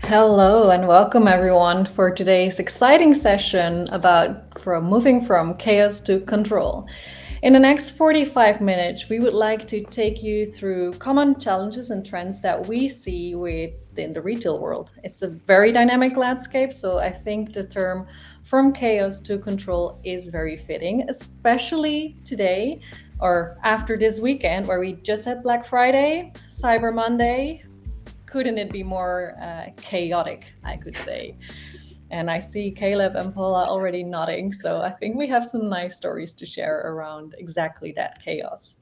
Hello and welcome everyone for today's exciting session about moving from chaos to control. In the next 45 minutes, we would like to take you through common challenges and trends that we see within the retail world. It's a very dynamic landscape, so I think the term from chaos to control is very fitting, especially today or after this weekend where we just had Black Friday, Cyber Monday. Couldn't it be more chaotic, I could say. And I see Caleb and Paula already nodding, so I think we have some nice stories to share around exactly that chaos.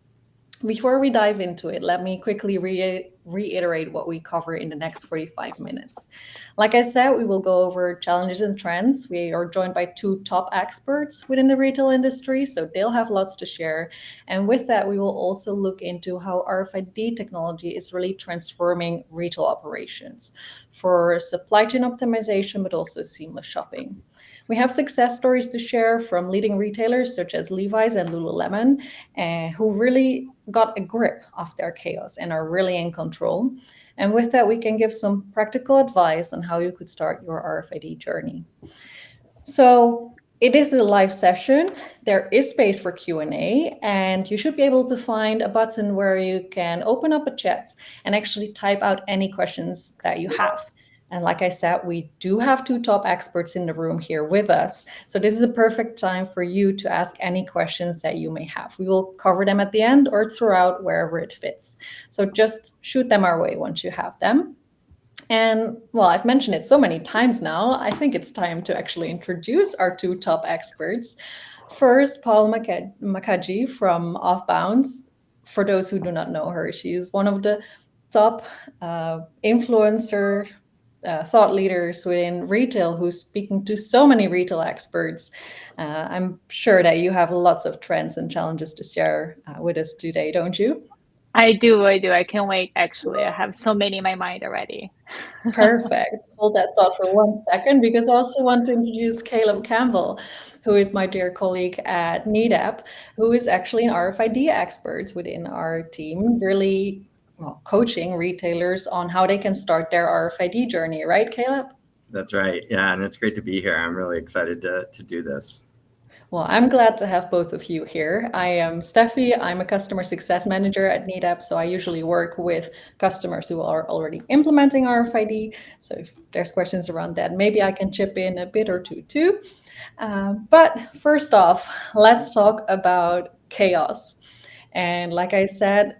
Before we dive into it, let me quickly reiterate what we cover in the next 45 minutes. Like I said, we will go over challenges and trends. We are joined by two top experts within the retail industry, so they'll have lots to share. And with that, we will also look into how RFID technology is really transforming retail operations for supply chain optimization, but also seamless shopping. We have success stories to share from leading retailers such as Levi's and Lululemon, who really got a grip of their chaos and are really in control. And with that, we can give some practical advice on how you could start your RFID journey. So it is a live session. There is space for Q&A, and you should be able to find a button where you can open up a chat and actually type out any questions that you have. And like I said, we do have two top experts in the room here with us. So this is a perfect time for you to ask any questions that you may have. We will cover them at the end or throughout wherever it fits. So just shoot them our way once you have them. And well, I've mentioned it so many times now, I think it's time to actually introduce our two top experts. First, Paula Macaggi from Offbounds. For those who do not know her, she is one of the top influencer thought leaders within retail who's speaking to so many retail experts. I'm sure that you have lots of trends and challenges to share with us today, don't you? I do. I can't wait, actually. I have so many in my mind already. Perfect. Hold that thought for 1 second because I also want to introduce Caleb Campbell, who is my dear colleague at Nedap, who is actually an RFID expert within our team, really coaching retailers on how they can start their RFID journey, right, Caleb? That's right. Yeah, and it's great to be here. I'm really excited to do this. Well, I'm glad to have both of you here. I am Steffi. I'm a customer success manager at Nedap, so I usually work with customers who are already implementing RFID. So if there's questions around that, maybe I can chip in a bit or two too. But first off, let's talk about chaos. And like I said,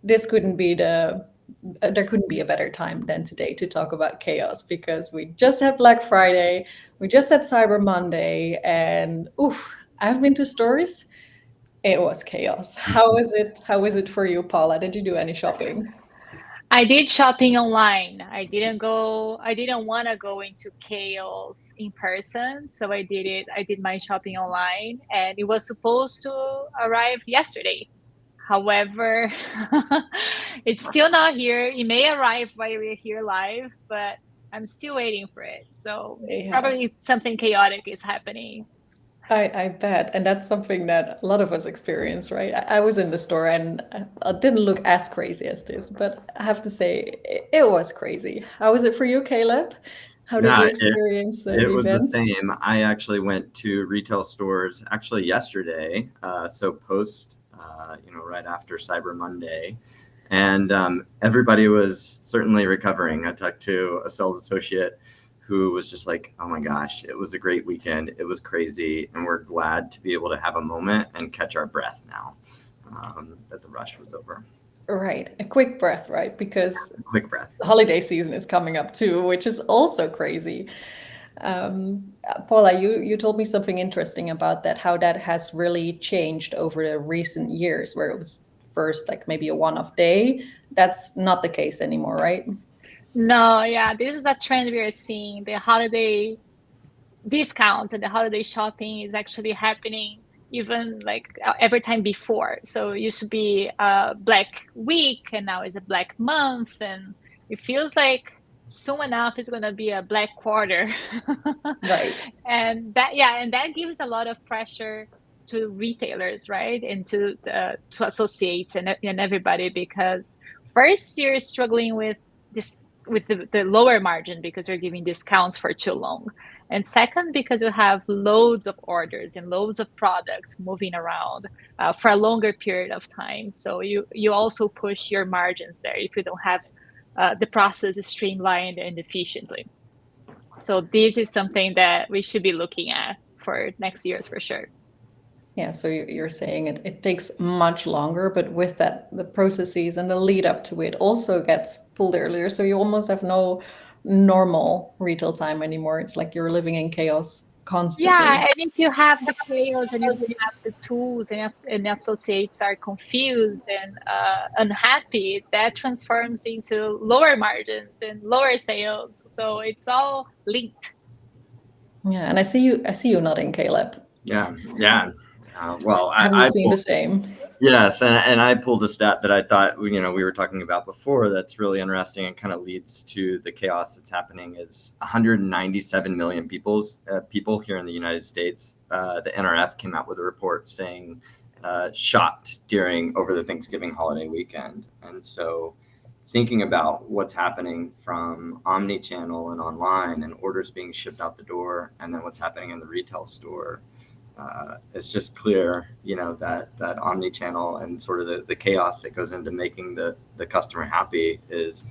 this couldn't be there couldn't be a better time than today to talk about chaos because we just had Black Friday, we just had Cyber Monday, and oof, I've been to stores. It was chaos. How is it? How is it for you, Paula? Did you do any shopping? I did shopping online. I didn't want to go into chaos in person, so I did it. I did my shopping online, and it was supposed to arrive yesterday. However, it's still not here. It may arrive while we're here live, but I'm still waiting for it. So Yeah. probably something chaotic is happening. I bet. And that's something that a lot of us experience, right? I was in the store and it didn't look as crazy as this, but I have to say it was crazy. How was it for you, Caleb? How did you Yeah, experience it the was the events? same. I actually went to retail stores actually yesterday, so post, right after Cyber Monday, and everybody was certainly recovering. I talked to a sales associate who was just like, "Oh my gosh, it was a great weekend. It was crazy, and we're glad to be able to have a moment and catch our breath now that the rush was over." Right. A quick breath, right? Because Quick breath. the holiday season is coming up too, which is also crazy. Paula, you told me something interesting about that, how that has really changed over the recent years, where it was first like maybe a one-off day. That's not the case anymore, right? No, yeah, this is a trend we are seeing. The holiday discount and the holiday shopping is actually happening even like every time before. So it used to be a Black Week and now it's a Black Month, and it feels like soon enough it's going to be a Black Quarter. Right. And that gives a lot of pressure to retailers, right? And to associates and everybody, because first you're struggling with this with the lower margin because you're giving discounts for too long. And second, because you have loads of orders and loads of products moving around for a longer period of time. So you also push your margins there if you don't have the process streamlined and efficiently. So this is something that we should be looking at for next year's for sure. Yeah, so you're saying it takes much longer, but with that, the processes and the lead up to it also gets pulled earlier. So you almost have no normal retail time anymore. It's like you're living in chaos Yeah, constantly. and if you have the chaos and you don't have the tools and associates are confused and unhappy, that transforms into lower margins and lower sales. So it's all linked. Yeah, and I see you nodding, Caleb. Yeah, yeah. Well, Have you seen the same? Yes, and I pulled a stat that I thought we were talking about before. That's really interesting and kind of leads to the chaos that's happening. Is 197 million people here in the United States. The NRF came out with a report saying shopped over the Thanksgiving holiday weekend, and so thinking about what's happening from omni-channel and online and orders being shipped out the door, and then what's happening in the retail store. It's just clear, that omni-channel and sort of the chaos that goes into making the customer happy is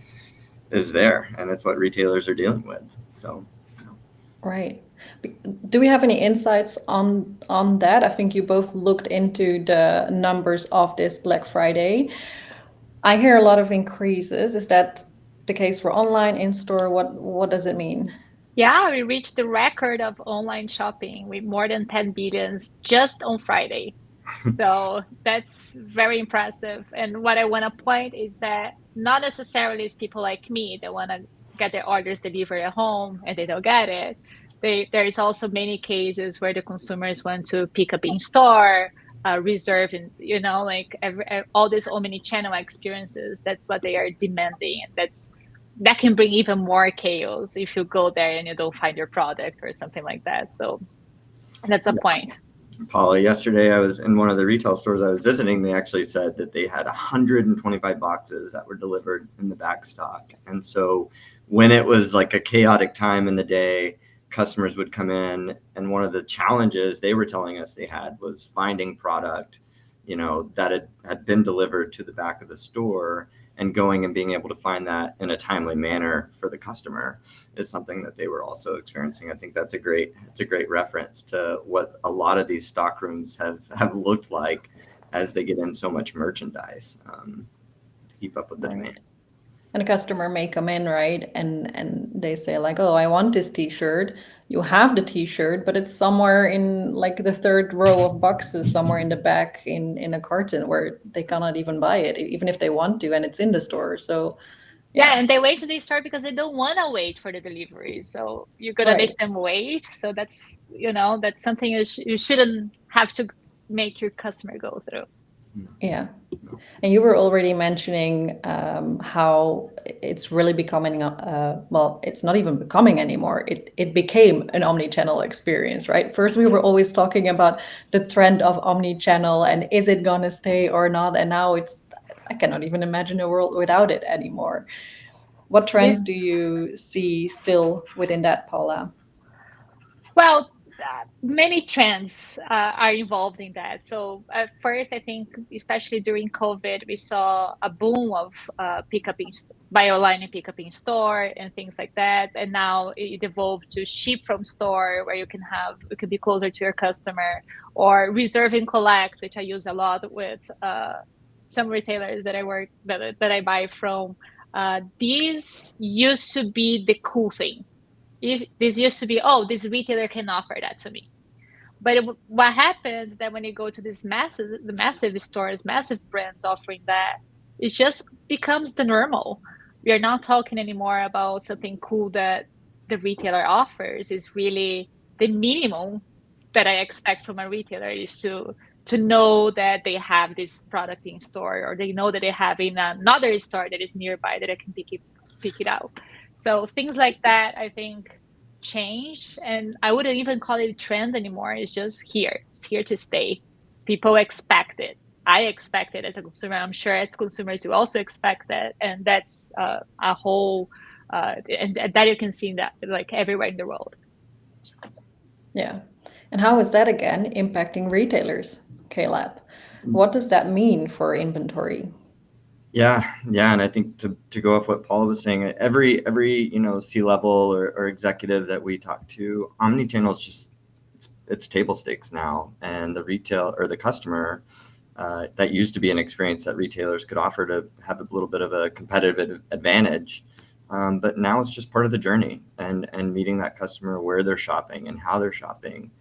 there, and it's what retailers are dealing with. So, Right. Do we have any insights on that? I think you both looked into the numbers of this Black Friday. I hear a lot of increases. Is that the case for online, in-store? What does it mean? Yeah, we reached the record of online shopping with more than 10 billions just on Friday. So that's very impressive. And what I want to point is that not necessarily is people like me that want to get their orders delivered at home and they don't get it. There is also many cases where the consumers want to pick up in store, reserve, and like all these omni-channel experiences. That's what they are demanding, and that can bring even more chaos if you go there and you don't find your product or something like that. So that's a point. Paula, yesterday I was in one of the retail stores I was visiting. They actually said that they had 125 boxes that were delivered in the back stock. And so when it was like a chaotic time in the day, customers would come in, and one of the challenges they were telling us they had was finding product, that had been delivered to the back of the store, and going and being able to find that in a timely manner for the customer is something that they were also experiencing. I think it's a great reference to what a lot of these stock rooms have looked like as they get in so much merchandise to keep up with the demand. And a customer may come in, right? And they say like, oh, I want this t-shirt. You have the t-shirt, but it's somewhere in like the third row of boxes, somewhere in the back in a carton where they cannot even buy it, even if they want to, and it's in the store. So yeah, and they wait to the store because they don't want to wait for the delivery. So you're gonna make them wait. So that's that's something you shouldn't have to make your customer go through. Yeah. And you were already mentioning how it's really becoming, well, it's not even becoming anymore. It became an omni-channel experience, right? First, we were always talking about the trend of omni-channel and is it going to stay or not? And now I cannot even imagine a world without it anymore. What trends do you see still within that, Paula? Well, many trends are involved in that. So at first, I think, especially during COVID, we saw a boom of buy online and pick up in store and things like that. And now it evolved to ship from store, where you can be closer to your customer, or reserve and collect, which I use a lot with some retailers that I buy from. These used to be the cool thing. This used to be, oh, this retailer can offer that to me. But what happens is that when you go to the massive stores, massive brands offering that, it just becomes the normal. We are not talking anymore about something cool that the retailer offers. It's really the minimum that I expect from a retailer is to know that they have this product in store, or they know that they have in another store that is nearby that I can pick it out. So things like that, I think, change, and I wouldn't even call it a trend anymore. It's just here. It's here to stay. People expect it. I expect it as a consumer. I'm sure as consumers you also expect that, and that's a whole and that you can see that like everywhere in the world. Yeah. And how is that again impacting retailers, Caleb? What does that mean for inventory? Yeah, and I think to go off what Paula was saying, every C-level or executive that we talk to, omnichannel is just it's table stakes now, and the retail or the customer that used to be an experience that retailers could offer to have a little bit of a competitive advantage, but now it's just part of the journey and meeting that customer where they're shopping and how they're shopping,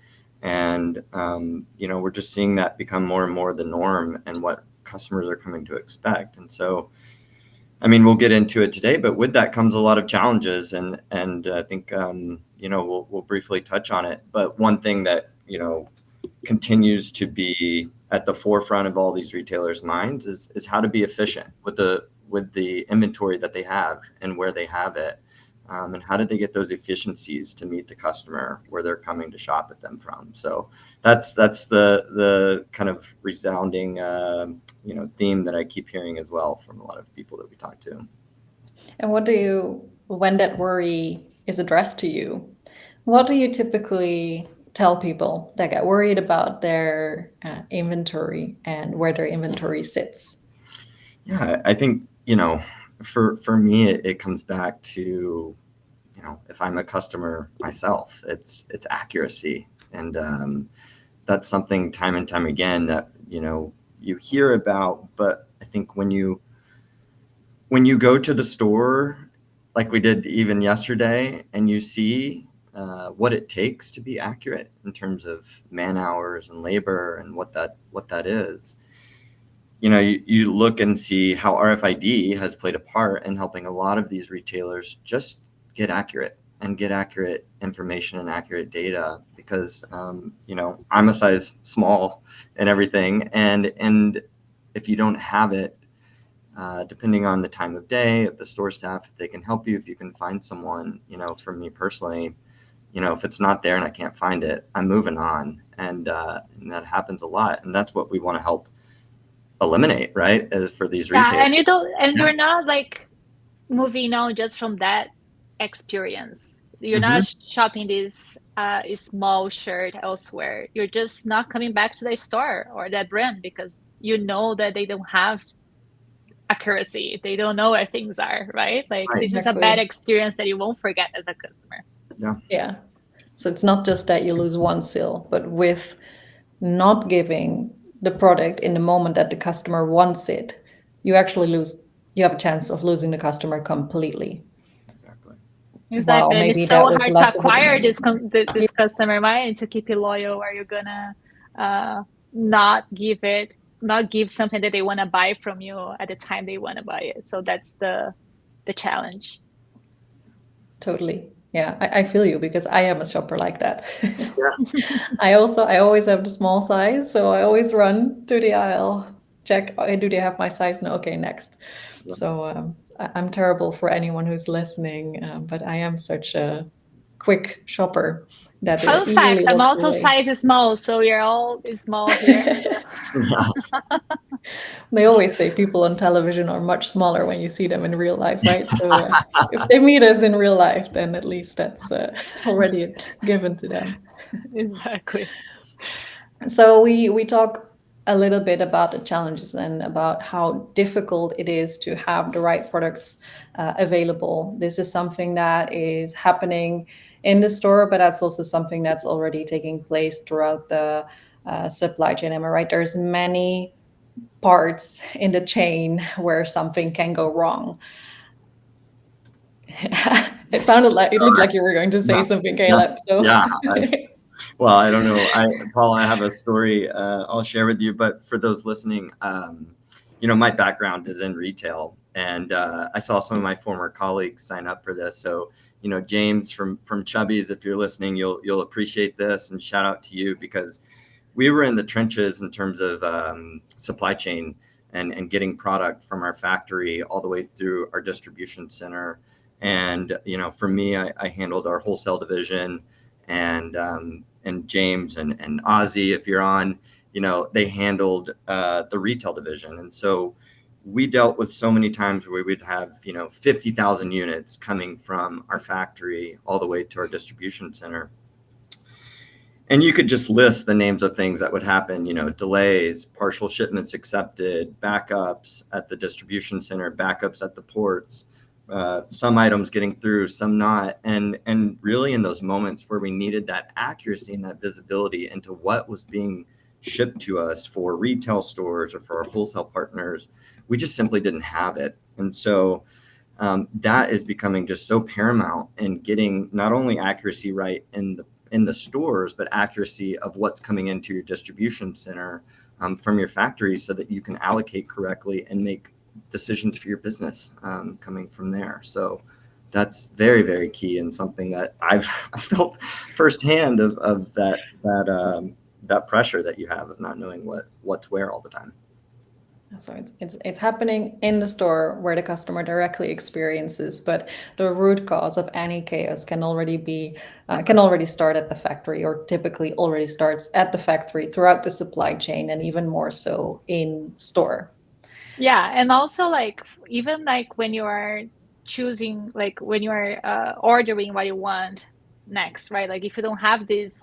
and we're just seeing that become more and more the norm and what customers are coming to expect. And so, I mean, we'll get into it today, but with that comes a lot of challenges, and I think we'll briefly touch on it. But one thing that continues to be at the forefront of all these retailers' minds is how to be efficient with the inventory that they have and where they have it, and how did they get those efficiencies to meet the customer where they're coming to shop at them from. So that's the kind of resounding theme that I keep hearing as well from a lot of people that we talk to. And when that worry is addressed to you, what do you typically tell people that get worried about their inventory and where their inventory sits? Yeah, I think, for me, it comes back to, if I'm a customer myself, it's accuracy. And that's something time and time again that, you hear about. But I think when you go to the store, like we did even yesterday, and you see what it takes to be accurate in terms of man hours and labor and what that is, you look and see how RFID has played a part in helping a lot of these retailers just get accurate information and accurate data, because I'm a size small and everything, and if you don't have it, depending on the time of day, if the store staff, if they can help you, if you can find someone, for me personally, if it's not there and I can't find it, I'm moving on, and that happens a lot, and that's what we want to help eliminate, right? As for these retailers. And we're not like moving on just from that experience. You're not shopping this small shirt elsewhere. You're just not coming back to the store or that brand because you know that they don't have accuracy. They don't know where things are, right? Like Right. this is a bad experience that you won't forget as a customer. Yeah. So it's not just that you lose one sale, but with not giving the product in the moment that the customer wants it, you have a chance of losing the customer completely. Exactly. Wow, And maybe it's that so was hard to less of a acquire demand. this customer, right? And to keep it loyal. Are you gonna not give something that they want to buy from you at the time they want to buy it? So that's the challenge. Totally. Yeah, I feel you, because I am a shopper like that. Yeah. I always have the small size, so I always run to the aisle, check, do they have my size? No, okay, next. Yeah. So I'm terrible for anyone who's listening, but I am such a quick shopper that Fun easily fact, I'm walks also away. size small, so you're all small here. Yeah. They always say people on television are much smaller when you see them in real life, right? So if they meet us in real life, then at least that's already given to them. Exactly. So we talk a little bit about the challenges and about how difficult it is to have the right products available. This is something that is happening in the store, but that's also something that's already taking place throughout the supply chain. Am I right? There's many parts in the chain where something can go wrong. It looked like you were going to say something, Caleb. So Yeah. Well, I don't know. Paul, I have a story I'll share with you, but for those listening, my background is in retail, and I saw some of my former colleagues sign up for this. So, James from Chubby's, if you're listening, you'll appreciate this, and shout out to you, because we were in the trenches in terms of supply chain and getting product from our factory all the way through our distribution center. And, for me, I handled our wholesale division, and James and Ozzy, if you're on, they handled the retail division. And so, we dealt with so many times where we'd have, 50,000 units coming from our factory all the way to our distribution center. And you could just list the names of things that would happen, delays, partial shipments accepted, backups at the distribution center, backups at the ports, some items getting through, some not. And really in those moments where we needed that accuracy and that visibility into what was being shipped to us for retail stores or for our wholesale partners, we just simply didn't have it. And so that is becoming just so paramount in getting not only accuracy right in the stores, but accuracy of what's coming into your distribution center from your factory, so that you can allocate correctly and make decisions for your business coming from there. So that's very, very key, and something that I've felt firsthand of that pressure that you have of not knowing what's where all the time. So it's happening in the store where the customer directly experiences, but the root cause of any chaos can already start at the factory, or typically already starts at the factory throughout the supply chain, and even more so in store. Yeah, and also even when you are choosing, when you are ordering what you want next, right? Like if you don't have this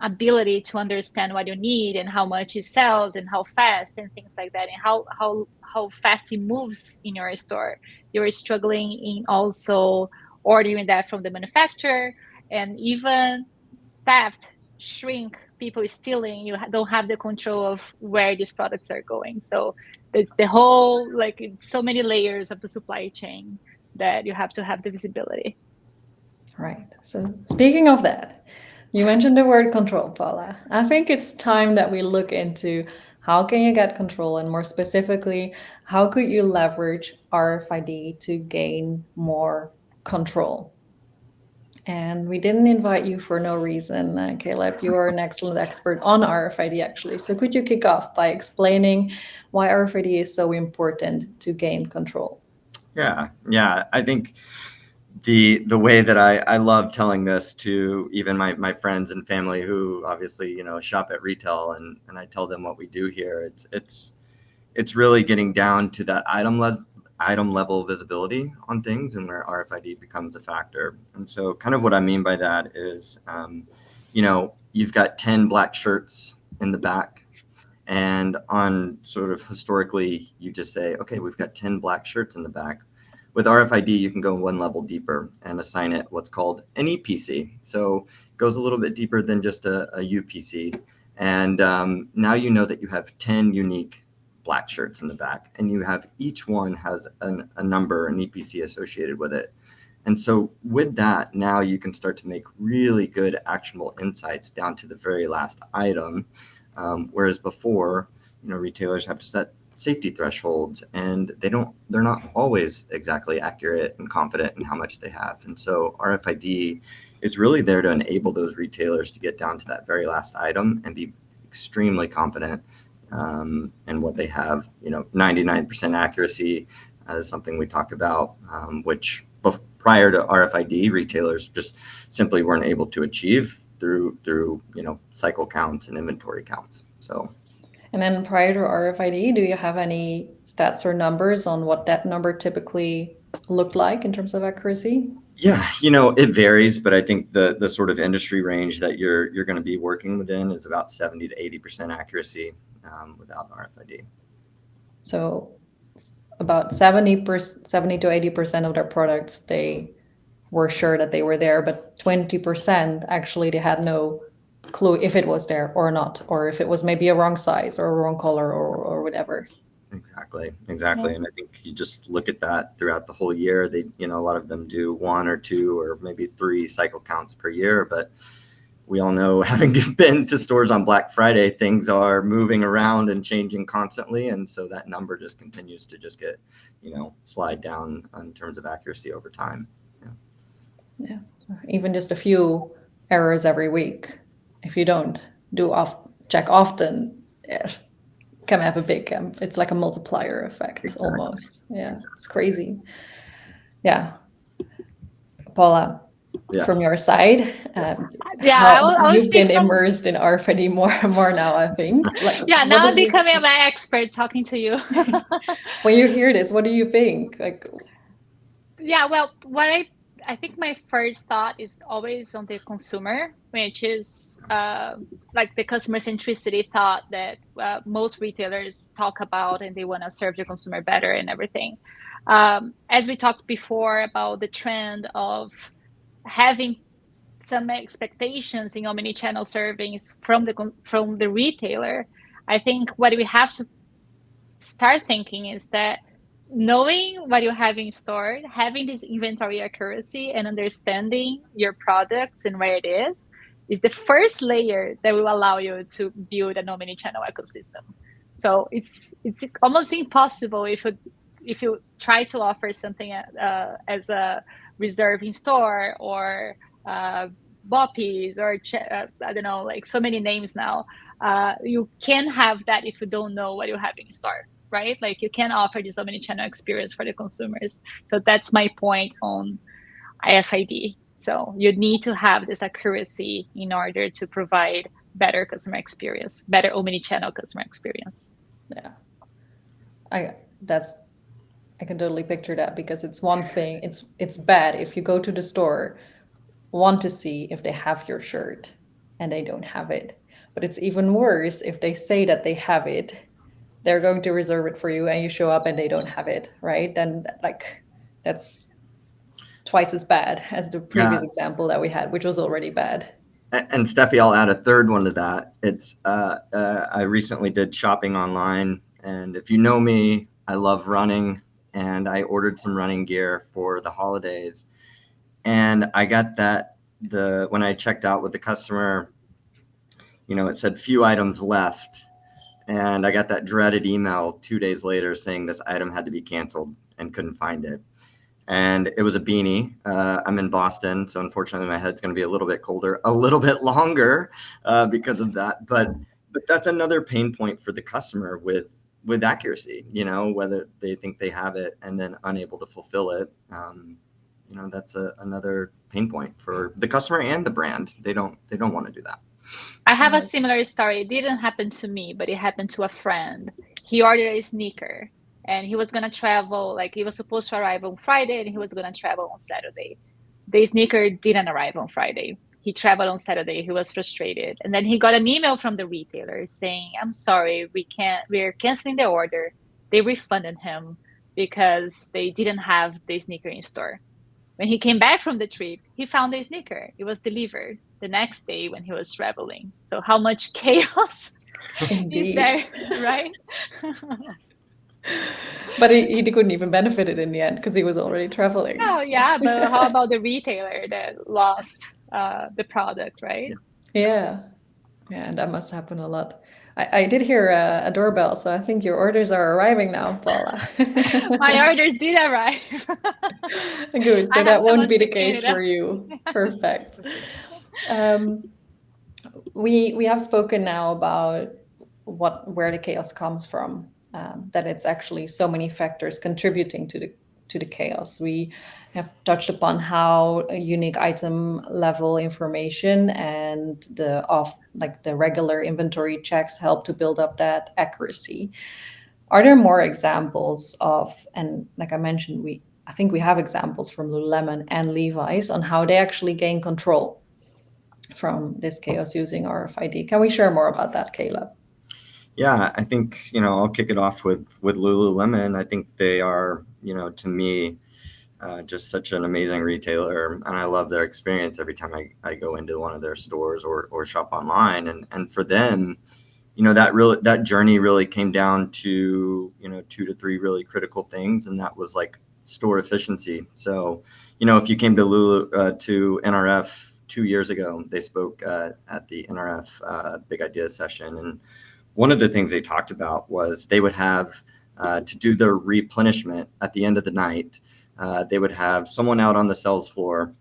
ability to understand what you need and how much it sells and how fast and things like that, and how fast it moves in your store, you're struggling in also ordering that from the manufacturer, and even theft, shrink, people stealing, you don't have the control of where these products are going. So it's the whole, it's so many layers of the supply chain that you have to have the visibility. Right. So speaking of that, you mentioned the word control, Paula. I think it's time that we look into how can you get control, and more specifically, how could you leverage RFID to gain more control? And we didn't invite you for no reason, Caleb. You are an excellent expert on RFID, actually. So could you kick off by explaining why RFID is so important to gain control? Yeah. I think the way that I love telling this to even my friends and family who obviously, shop at retail, and I tell them what we do here, it's really getting down to that item level visibility on things, and where RFID becomes a factor. And so kind of what I mean by that is, you've got 10 black shirts in the back, and on sort of historically, you just say, okay, we've got 10 black shirts in the back. With RFID, you can go one level deeper and assign it what's called an EPC. So it goes a little bit deeper than just a UPC. And now you know that you have 10 unique black shirts in the back, and you have each one has a number, an EPC associated with it. And so with that, now you can start to make really good actionable insights down to the very last item. Whereas before, retailers have to set safety thresholds, and they're not always exactly accurate and confident in how much they have. And so RFID is really there to enable those retailers to get down to that very last item and be extremely confident in what they have. 99% accuracy is something we talk about, which prior to RFID, retailers just simply weren't able to achieve through cycle counts and inventory counts. So. And then prior to RFID, do you have any stats or numbers on what that number typically looked like in terms of accuracy? Yeah, it varies, but I think the sort of industry range that you're going to be working within is about 70 to 80% accuracy without RFID. So about 70 to 80% of their products, they were sure that they were there, but 20% actually they had no clue if it was there or not, or if it was maybe a wrong size or a wrong color or whatever. Exactly. Yeah. And I think you just look at that throughout the whole year. They, a lot of them do 1 or 2 or maybe 3 cycle counts per year, but we all know, having been to stores on Black Friday, things are moving around and changing constantly. And so that number just continues to just get, slide down in terms of accuracy over time. Yeah. Even just a few errors every week, if you don't check often, can have a big, it's like a multiplier effect. Exactly. Almost. Yeah, it's crazy. Yeah. Paula, from your side. Yeah, How I will you've been speak from. immersed in RFID more and more now, I think. Like, Yeah, what now I'm does this, becoming my expert talking to you. when you hear this, what do you think? Like, Yeah, well, I think my first thought is always on the consumer, which is like the customer centricity thought that most retailers talk about, and they want to serve the consumer better and everything. As we talked before about the trend of having some expectations in omni-channel servings from the retailer, I think what we have to start thinking is that knowing what you have in store, having this inventory accuracy and understanding your products and where it is the first layer that will allow you to build an omni-channel ecosystem. So it's almost impossible if you try to offer something as a reserve in store or Boppies or I don't know, like so many names now. You can have that if you don't know what you have in store, right? Like you can offer this omni-channel experience for the consumers. So that's my point on RFID. So you need to have this accuracy in order to provide better customer experience, better omni-channel customer experience. yeah, I can totally picture that, because it's one thing. It's bad if you go to the store, want to see if they have your shirt and they don't have it. But it's even worse if they say that they have it, they're going to reserve it for you, and you show up and they don't have it, right? Then, like, that's twice as bad as the previous example that we had, which was already bad. And Steffi, I'll add a third one to that. It's I recently did shopping online, and if you know me, I love running, and I ordered some running gear for the holidays, and I got that when I checked out with the customer, it said few items left, and I got that dreaded email 2 days later saying this item had to be canceled and couldn't find it. And it was a beanie. I'm in Boston, so unfortunately my head's going to be a little bit colder, a little bit longer because of that. But that's another pain point for the customer with accuracy. Whether they think they have it and then unable to fulfill it. That's another pain point for the customer and the brand. They don't want to do that. I have a similar story. It didn't happen to me, but it happened to a friend. He ordered a sneaker, and he was going to travel, like he was supposed to arrive on Friday, and he was going to travel on Saturday. The sneaker didn't arrive on Friday. He traveled on Saturday. He was frustrated. And then he got an email from the retailer saying, I'm sorry, we're canceling the order. They refunded him because they didn't have the sneaker in store. When he came back from the trip, he found a sneaker. It was delivered the next day when he was traveling. So how much chaos is there, right? But he couldn't even benefit it in the end because he was already traveling. Oh, yeah, but how about the retailer that lost the product, right? Yeah, and that must happen a lot. I did hear a doorbell, so I think your orders are arriving now, Paula. My orders did arrive. Good, so that won't be the case for you. Yeah. Perfect. We have spoken now about where the chaos comes from. That it's actually so many factors contributing to the chaos. We have touched upon how a unique item level information and the regular inventory checks help to build up that accuracy. Are there more examples of, and like I mentioned, I think we have examples from Lululemon and Levi's on how they actually gain control from this chaos using RFID. Can we share more about that, Caleb? Yeah, I think, I'll kick it off with Lululemon. I think they are, to me, just such an amazing retailer, and I love their experience every time I go into one of their stores or shop online. And for them, that journey really came down to 2 to 3 really critical things, and that was like store efficiency. So, if you came to to NRF 2 years ago, they spoke at the NRF Big Idea session, and one of the things they talked about was they would have to do their replenishment at the end of the night. They would have someone out on the sales floor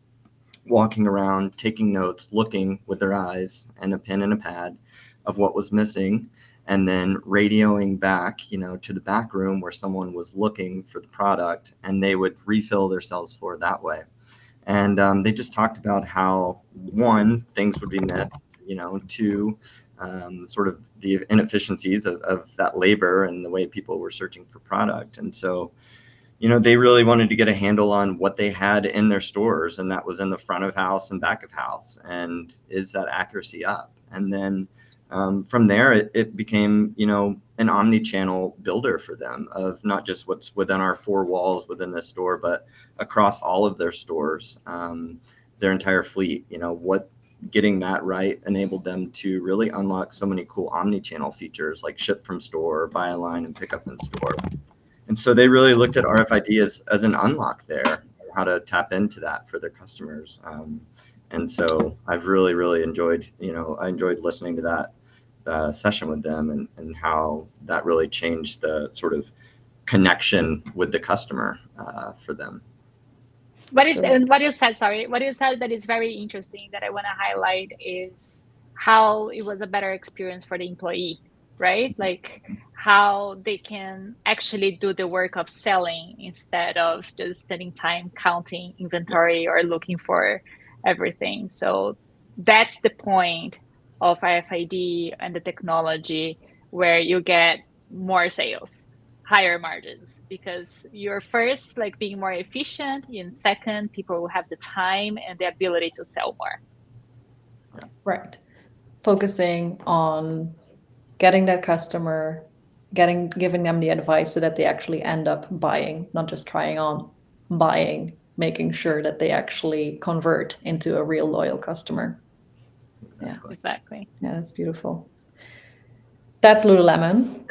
walking around, taking notes, looking with their eyes and a pen and a pad of what was missing, and then radioing back, to the back room where someone was looking for the product, and they would refill their sales floor that way. And they just talked about how, one, things would be missed, two, sort of the inefficiencies of that labor and the way people were searching for product. And so, they really wanted to get a handle on what they had in their stores, and that was in the front of house and back of house. And is that accuracy up? And then from there, it became, an omni-channel builder for them of not just what's within our four walls within the store, but across all of their stores, their entire fleet. Getting that right enabled them to really unlock so many cool omni-channel features like ship from store, buy online, and pick up in store. And so they really looked at RFID as an unlock there, how to tap into that for their customers. And so I've really, really enjoyed, I enjoyed listening to that session with them and how that really changed the sort of connection with the customer for them. What you said that is very interesting that I want to highlight is how it was a better experience for the employee, right? Like how they can actually do the work of selling instead of just spending time counting inventory or looking for everything. So that's the point of RFID and the technology where you get more sales, higher margins, because you're first like being more efficient, and second, people will have the time and the ability to sell more. Right. Focusing on getting that customer, giving them the advice so that they actually end up buying, not just trying on, buying, making sure that they actually convert into a real loyal customer. Exactly. Yeah, that's beautiful. That's Lululemon.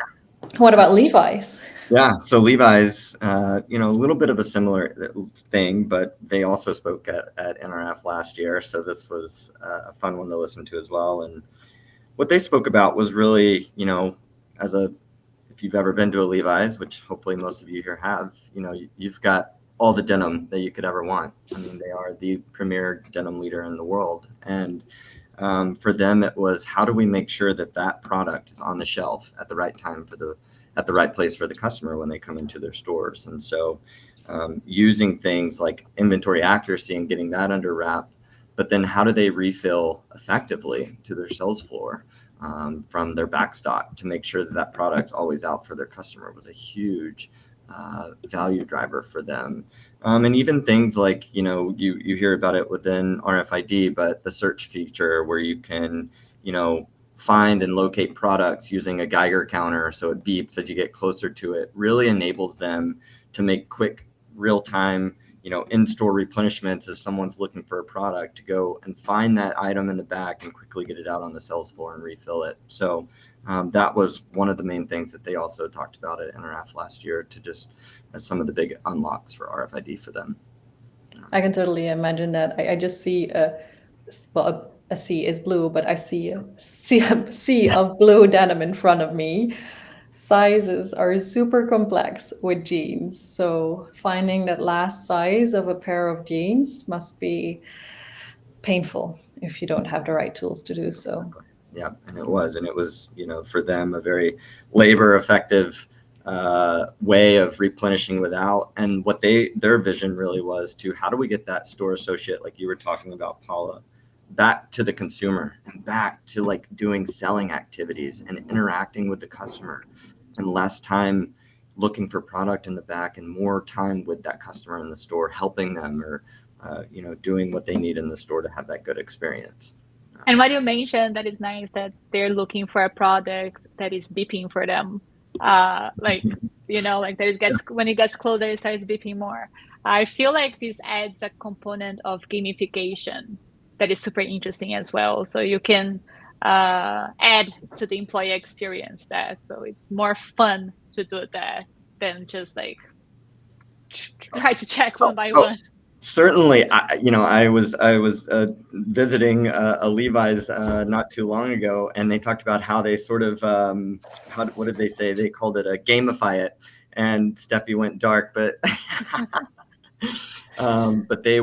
What about Levi's? Yeah, so Levi's, a little bit of a similar thing, but they also spoke at NRF last year. So this was a fun one to listen to as well. And what they spoke about was really, if you've ever been to a Levi's, which hopefully most of you here have, you've got all the denim that you could ever want. I mean, they are the premier denim leader in the world. And for them, it was how do we make sure that product is on the shelf at the right time at the right place for the customer when they come into their stores. And so using things like inventory accuracy and getting that under wrap, but then how do they refill effectively to their sales floor from their back stock to make sure that product's always out for their customer was a huge value driver for them. And even things like, you hear about it within RFID, but the search feature where you can, find and locate products using a Geiger counter so it beeps as you get closer to it really enables them to make quick real-time in-store replenishments as someone's looking for a product to go and find that item in the back and quickly get it out on the sales floor and refill it. So that was one of the main things that they also talked about at NRF last year to just as some of the big unlocks for RFID for them. I can totally imagine that. I just see a sea is blue, but I see a sea of blue denim in front of me. Sizes are super complex with jeans. So finding that last size of a pair of jeans must be painful if you don't have the right tools to do so. Yeah, and it was, for them, a very labor effective way of replenishing without. And what their vision really was to how do we get that store associate, like you were talking about, Paula, back to the consumer and back to like doing selling activities and interacting with the customer and less time looking for product in the back and more time with that customer in the store, helping them or, doing what they need in the store to have that good experience. And what you mentioned that is nice that they're looking for a product that is beeping for them. Like when it gets closer, it starts beeping more. I feel like this adds a component of gamification that is super interesting as well. So you can add to the employee experience that. So it's more fun to do that than just like try to check one by one. Certainly, I was visiting a Levi's not too long ago, and they talked about how they sort of what did they say? They called it a gamify it, and Steffi went dark, but but they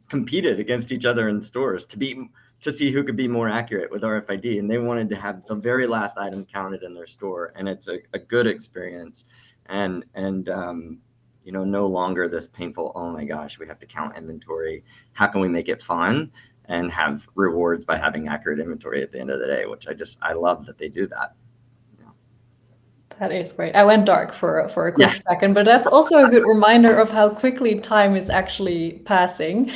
competed against each other in stores to see who could be more accurate with RFID, and they wanted to have the very last item counted in their store, and it's a good experience, and no longer this painful, oh my gosh, we have to count inventory. How can we make it fun and have rewards by having accurate inventory at the end of the day, which I love that they do that. That is great. I went dark for a quick second, but that's also a good reminder of how quickly time is actually passing.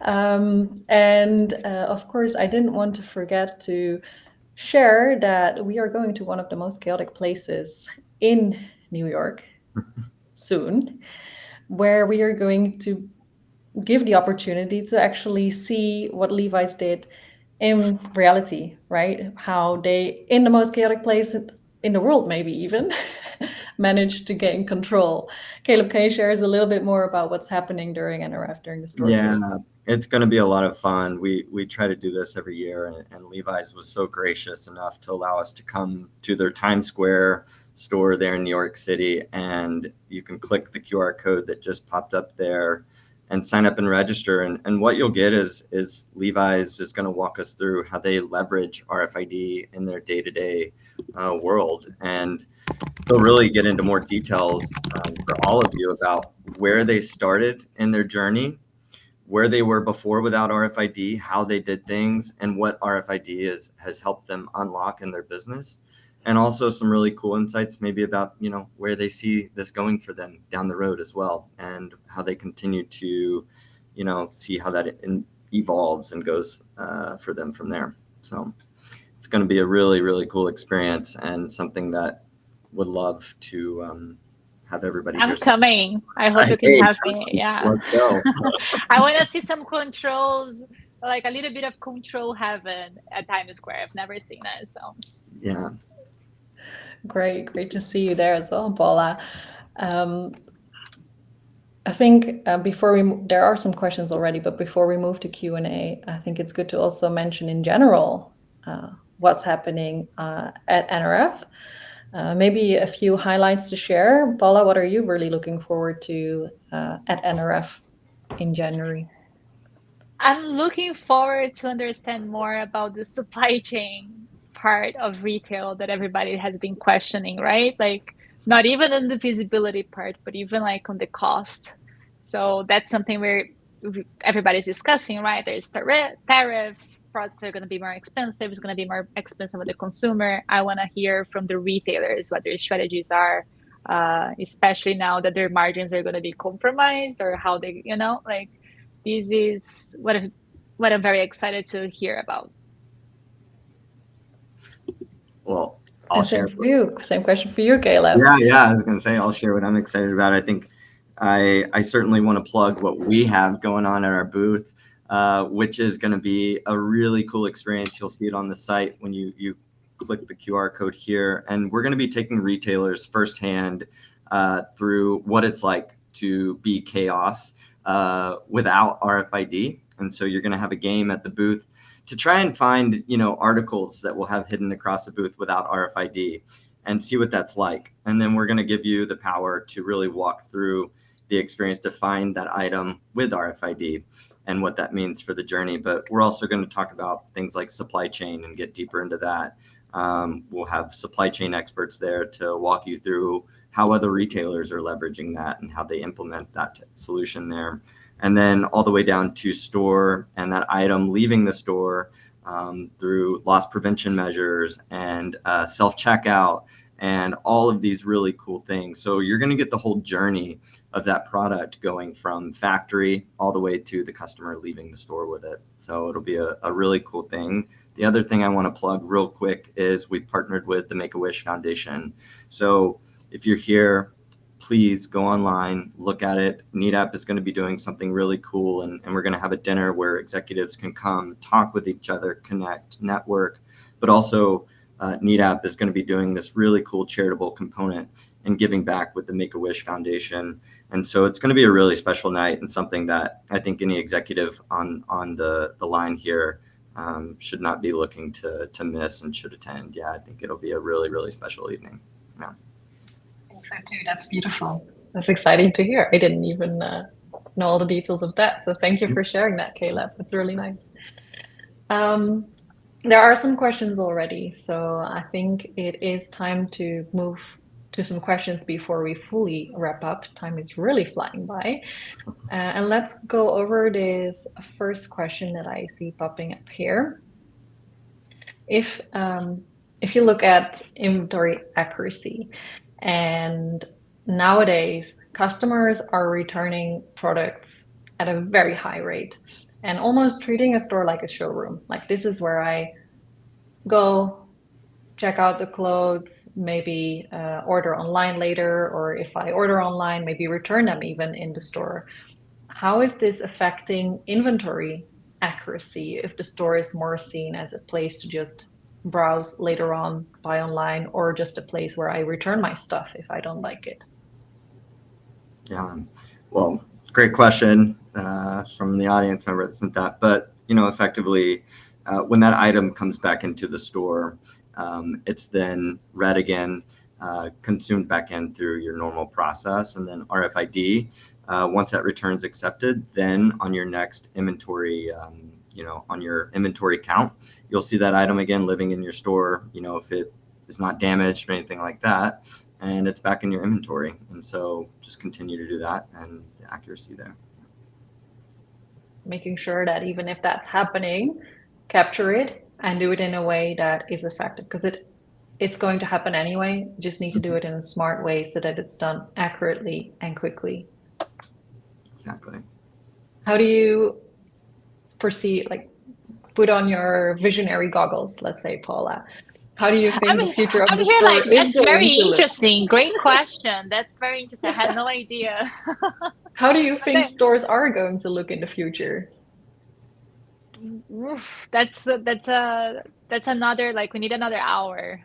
And of course, I didn't want to forget to share that we are going to one of the most chaotic places in New York soon, where we are going to give the opportunity to actually see what Levi's did in reality, right? How they, in the most chaotic place in the world, maybe even, managed to gain control. Caleb, can you share us a little bit more about what's happening during NRF, during the store? Yeah, it's going to be a lot of fun. We try to do this every year, and Levi's was so gracious enough to allow us to come to their Times Square store there in New York City, and you can click the QR code that just popped up there and sign up and register. And what you'll get is Levi's is going to walk us through how they leverage RFID in their day-to-day world. And they'll really get into more details for all of you about where they started in their journey, where they were before without RFID, how they did things, and what RFID has helped them unlock in their business. And also some really cool insights maybe about, where they see this going for them down the road as well, and how they continue to, see how that evolves and goes for them from there. So it's going to be a really, really cool experience, and something that would love to have everybody I'm here. coming. I hope you can have me. Yeah. Let's go. I want to see some controls, like a little bit of control heaven at Times Square. I've never seen it. So yeah. Great to see you there as well, Paula. I think there are some questions already, but before we move to Q&A, I think it's good to also mention in general what's happening at NRF. Maybe a few highlights to share. Paula, what are you really looking forward to at NRF in January? I'm looking forward to understand more about the supply chain part of retail that everybody has been questioning, right? Like not even on the visibility part, but even like on the cost. So that's something where everybody's discussing, right? There's tariffs, products are going to be more expensive. It's going to be more expensive for the consumer. I want to hear from the retailers what their strategies are, especially now that their margins are going to be compromised, or how they, this is what I'm very excited to hear about. Well, I'll share. Same question for you, Caleb. Yeah. I was going to say, I'll share what I'm excited about. I think I certainly want to plug what we have going on at our booth, which is going to be a really cool experience. You'll see it on the site when you click the QR code here. And we're going to be taking retailers firsthand through what it's like to be chaos without RFID. And so you're going to have a game at the booth to try and find, articles that we'll have hidden across the booth without RFID, and see what that's like. And then we're going to give you the power to really walk through the experience to find that item with RFID and what that means for the journey. But we're also going to talk about things like supply chain and get deeper into that. We'll have supply chain experts there to walk you through how other retailers are leveraging that and how they implement that solution there. And then all the way down to store and that item leaving the store through loss prevention measures and self-checkout and all of these really cool things. So you're going to get the whole journey of that product going from factory all the way to the customer leaving the store with it. So it'll be a really cool thing. The other thing I want to plug real quick is we've partnered with the Make-A-Wish Foundation. So if you're here, please go online, look at it. Nedap is going to be doing something really cool, and we're going to have a dinner where executives can come, talk with each other, connect, network, but also Nedap is going to be doing this really cool charitable component and giving back with the Make-A-Wish Foundation. And so it's going to be a really special night, and something that I think any executive on the line here should not be looking to miss and should attend. Yeah, I think it'll be a really, really special evening. Yeah. So too. That's beautiful. That's exciting to hear. I didn't even know all the details of that. So thank you for sharing that, Caleb. It's really nice. There are some questions already, so I think it is time to move to some questions before we fully wrap up. Time is really flying by. And let's go over this first question that I see popping up here. If you look at inventory accuracy, and nowadays customers are returning products at a very high rate and almost treating a store like a showroom. Like, this is where I go check out the clothes, maybe order online later, or if I order online, maybe return them even in the store. How is this affecting inventory accuracy if the store is more seen as a place to just browse later on, buy online, or just a place where I return my stuff if I don't like it? Yeah, well, great question from the audience member that sent that. But, effectively, when that item comes back into the store, it's then read again, consumed back in through your normal process, and then RFID. Once that return's accepted, then on your next inventory, on your inventory count, you'll see that item again living in your store, if it is not damaged or anything like that, and it's back in your inventory. And so just continue to do that, and the accuracy there. Making sure that even if that's happening, capture it and do it in a way that is effective, because it's going to happen anyway. You just need to do it in a smart way so that it's done accurately and quickly. Exactly. How do you foresee, like, put on your visionary goggles, let's say, Paula? How do you think the future of the store is that's very going to look? interesting. Great question. That's very interesting. I had no idea. How do you think stores are going to look in the future? Oof, that's another, like, we need another hour.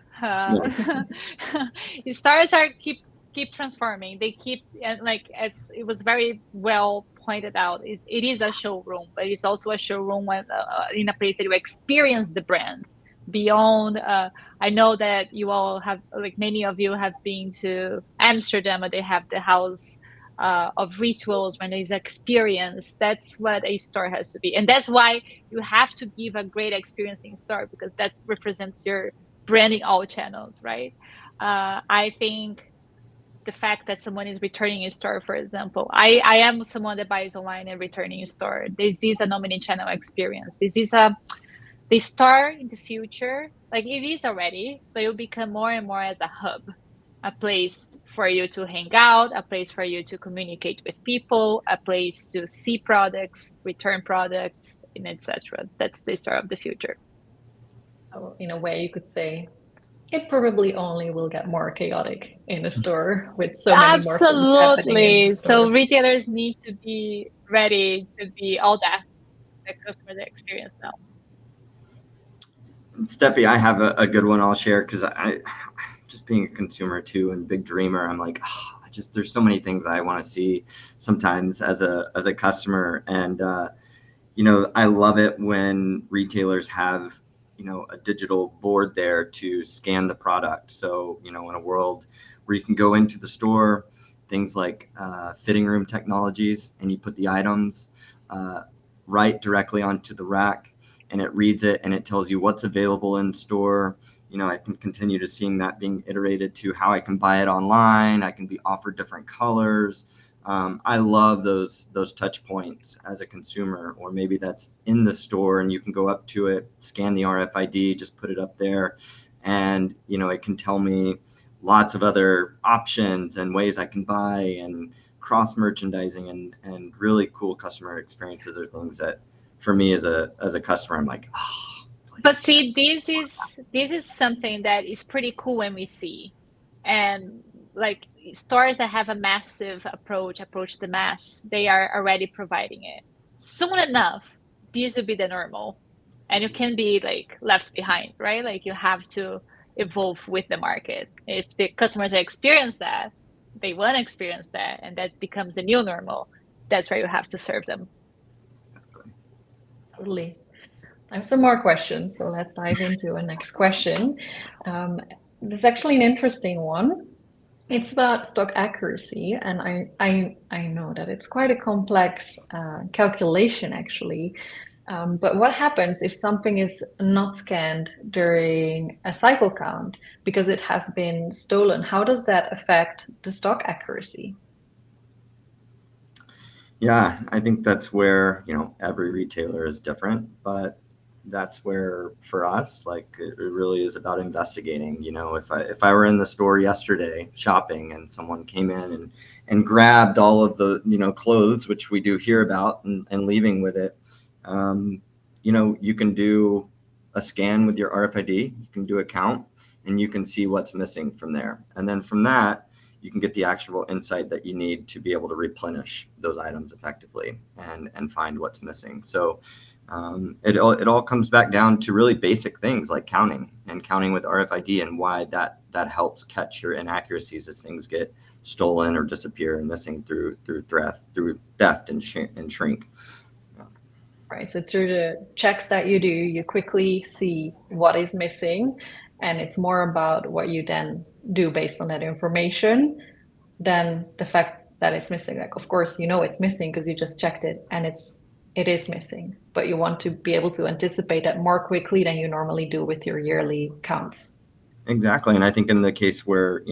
Stores are keep transforming. They keep, and like, as it was very well pointed out, it is a showroom, but it's also a showroom when, in a place that you experience the brand beyond. I know that you all have, like, many of you have been to Amsterdam, and they have the house of rituals, when there's experience. That's what a store has to be, and that's why you have to give a great experience in store, because that represents your branding all channels, right? I think the fact that someone is returning in store, for example, I am someone that buys online and returning in store. This is an omni-channel experience. This is the store in the future. Like, it is already, but it will become more and more as a hub, a place for you to hang out, a place for you to communicate with people, a place to see products, return products, and etc. That's the store of the future. So in a way, you could say it probably only will get more chaotic in a store with so many more things happening in the store. So retailers need to be ready to be all that the customer experience now. Steffi, I have a good one I'll share, because I just being a consumer too and big dreamer, I'm like, there's so many things I want to see sometimes as a customer. And I love it when retailers have a digital board there to scan the product. So in a world where you can go into the store, things like fitting room technologies, and you put the items right directly onto the rack, and it reads it and it tells you what's available in store. I can continue to seeing that being iterated to how I can buy it online. I can be offered different colors. I love those touch points as a consumer, or maybe that's in the store and you can go up to it, scan the RFID, just put it up there, and it can tell me lots of other options and ways I can buy, and cross merchandising and really cool customer experiences are things that, for me as a customer, I'm like, But see, this is something that is pretty cool when we see, and like, stores that have a massive approach the mass, they are already providing it. Soon enough, this will be the normal, and you can be like left behind, right? Like, you have to evolve with the market. If the customers experience that, they want to experience that, and that becomes the new normal. That's where you have to serve them. Totally. I have some more questions, so let's dive into a next question. This is actually an interesting one. It's about stock accuracy, and I know that it's quite a complex calculation, actually. But what happens if something is not scanned during a cycle count because it has been stolen? How does that affect the stock accuracy? Yeah, I think that's where, every retailer is different, but that's where for us, like it really is about investigating. If I were in the store yesterday shopping and someone came in and grabbed all of the, clothes, which we do hear about, and leaving with it, you can do a scan with your RFID, you can do a count, and you can see what's missing from there. And then from that, you can get the actual insight that you need to be able to replenish those items effectively and find what's missing. So it all comes back down to really basic things like counting with RFID, and why that helps catch your inaccuracies as things get stolen or disappear and missing through theft and shrink. Right. So through the checks that you do, you quickly see what is missing, and it's more about what you then do based on that information than the fact that it's missing. Like, of course, it's missing because you just checked it and it is missing, but you want to be able to anticipate that more quickly than you normally do with your yearly counts. Exactly. And I think in the case where,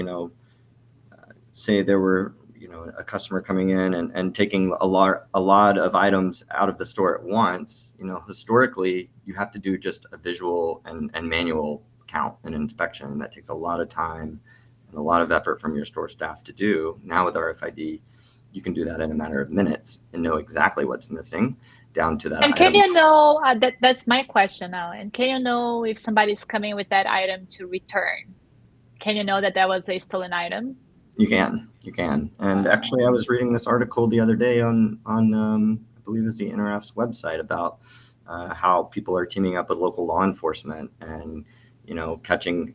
say there were, a customer coming in and taking a lot of items out of the store at once, historically, you have to do just a visual and manual count and inspection. That takes a lot of time and a lot of effort from your store staff to do. Now with RFID, you can do that in a matter of minutes and know exactly what's missing down to that And item. can you know, that's my question now, and can you know if somebody's coming with that item to return? Can you know that was a stolen item? You can. And actually, I was reading this article the other day on I believe it's the NRF's website about how people are teaming up with local law enforcement and, catching,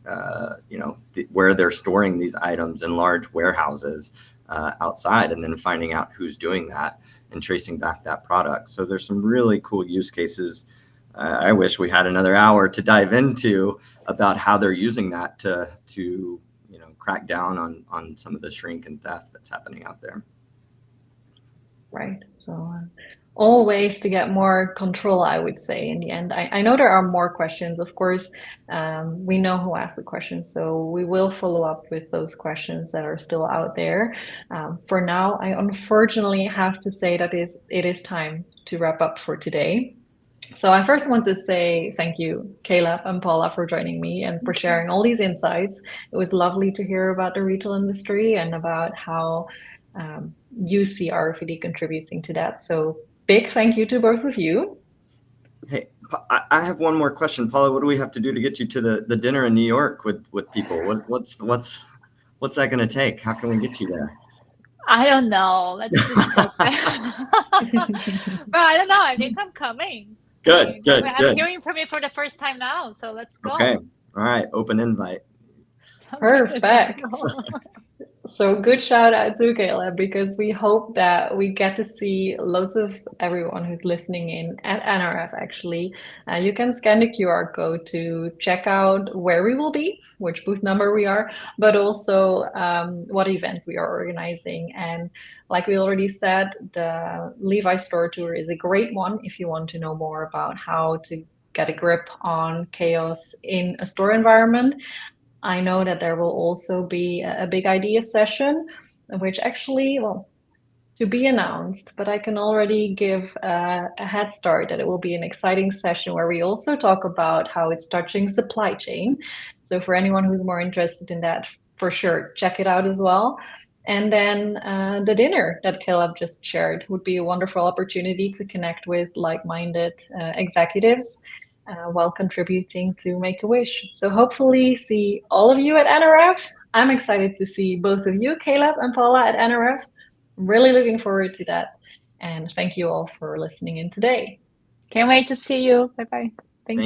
where they're storing these items in large warehouses outside, and then finding out who's doing that and tracing back that product. So there's some really cool use cases. I wish we had another hour to dive into about how they're using that to crack down on some of the shrink and theft that's happening out there. Right. So all ways to get more control, I would say, in the end. I know there are more questions, of course. We know who asked the questions, so we will follow up with those questions that are still out there. For now, I unfortunately have to say that it is time to wrap up for today. So I first want to say thank you, Caleb and Paula, for joining me and for sharing all these insights. It was lovely to hear about the retail industry and about how you see RFID contributing to that. So big thank you to both of you. Hey, I have one more question, Paula. What do we have to do to get you to the dinner in New York with people? What's that going to take? How can we get you there? I don't know. Let's discuss that. But I don't know. I think I'm coming. Good. I'm hearing from you for the first time now, so let's go. Okay. All right. Open invite. Perfect. So good shout out to Caleb, because we hope that we get to see loads of everyone who's listening in at NRF. Actually, you can scan the QR code to check out where we will be, which booth number we are, but also what events we are organizing. And like we already said, the Levi store tour is a great one if you want to know more about how to get a grip on chaos in a store environment. I know that there will also be a big idea session, which actually, well, to be announced, but I can already give a head start that it will be an exciting session where we also talk about how it's touching supply chain. So for anyone who's more interested in that, for sure, check it out as well. And then the dinner that Caleb just shared would be a wonderful opportunity to connect with like-minded executives while contributing to Make-A-Wish. So hopefully see all of you at NRF. I'm excited to see both of you, Caleb and Paula, at NRF. I'm really looking forward to that. And thank you all for listening in today. Can't wait to see you. Bye-bye. Thank you.